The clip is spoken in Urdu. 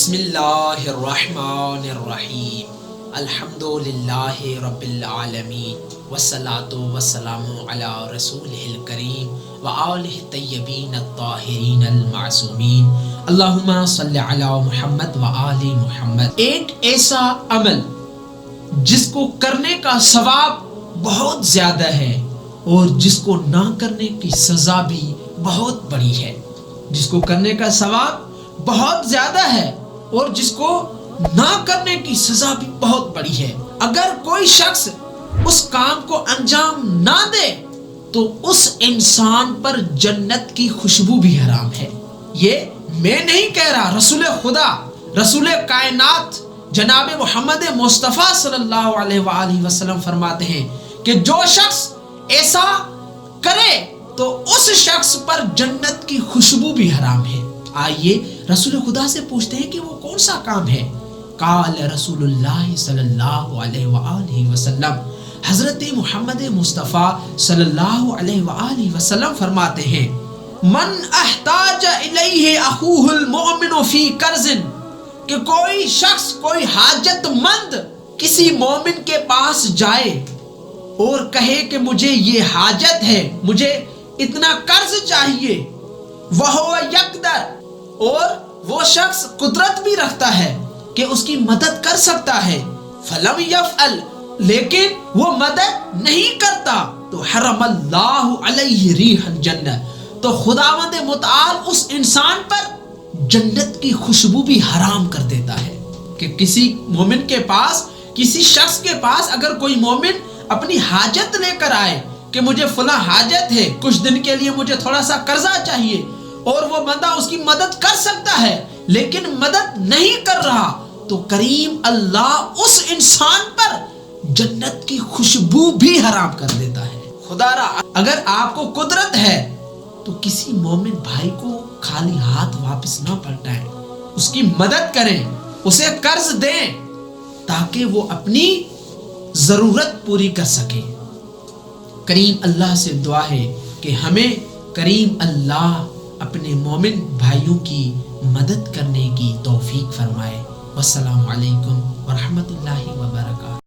بسم اللہ الرحمن الرحیم الحمدللہ رب العالمین والصلاة والسلام علی رسولہ الکریم وآلہ الطیبین الطاہرین المعصومین اللہم صلی علی محمد وآل محمد۔ ایک ایسا عمل جس کو کرنے کا ثواب بہت زیادہ ہے اور جس کو نہ کرنے کی سزا بھی بہت بڑی ہے، جس کو کرنے کا ثواب بہت زیادہ ہے اور جس کو نہ کرنے کی سزا بھی بہت بڑی ہے۔ اگر کوئی شخص اس کام کو انجام نہ دے تو اس انسان پر جنت کی خوشبو بھی حرام ہے۔ یہ میں نہیں کہہ رہا، رسول خدا، رسول کائنات جناب محمد مصطفیٰ صلی اللہ علیہ وآلہ وسلم فرماتے ہیں کہ جو شخص ایسا کرے تو اس شخص پر جنت کی خوشبو بھی حرام ہے۔ آئیے رسول خدا سے پوچھتے ہیں کہ وہ کون سا کام ہے۔ قال رسول اللہ صلی اللہ علیہ وآلہ وسلم، حضرت محمد مصطفیٰ صلی اللہ علیہ وآلہ وسلم فرماتے ہیں، من احتاج الیہ اخوہ المؤمن فی قرض، کہ کوئی شخص، کوئی حاجت مند کسی مومن کے پاس جائے اور کہے کہ مجھے یہ حاجت ہے، مجھے اتنا قرض چاہیے، وہو یقدر، اور وہ شخص قدرت بھی رکھتا ہے کہ اس کی مدد کر سکتا ہے، فلم یفعل، لیکن وہ مدد نہیں کرتا، تو حرم اللہ علیہ ریح الجنہ، تو خداوند متعال اس انسان پر جنت کی خوشبو بھی حرام کر دیتا ہے۔ کہ کسی مومن کے پاس، کسی شخص کے پاس اگر کوئی مومن اپنی حاجت لے کر آئے کہ مجھے فلاں حاجت ہے، کچھ دن کے لیے مجھے تھوڑا سا قرضہ چاہیے، اور وہ بندہ اس کی مدد کر سکتا ہے لیکن مدد نہیں کر رہا، تو کریم اللہ اس انسان پر جنت کی خوشبو بھی حرام کر دیتا ہے۔ خدا را، اگر آپ کو قدرت ہے تو کسی مومن بھائی کو خالی ہاتھ واپس نہ پلٹائیں، اس کی مدد کریں، اسے قرض دیں تاکہ وہ اپنی ضرورت پوری کر سکے۔ کریم اللہ سے دعا ہے کہ ہمیں کریم اللہ اپنے مومن بھائیوں کی مدد کرنے کی توفیق فرمائے۔ والسلام علیکم ورحمۃ اللہ وبرکاتہ۔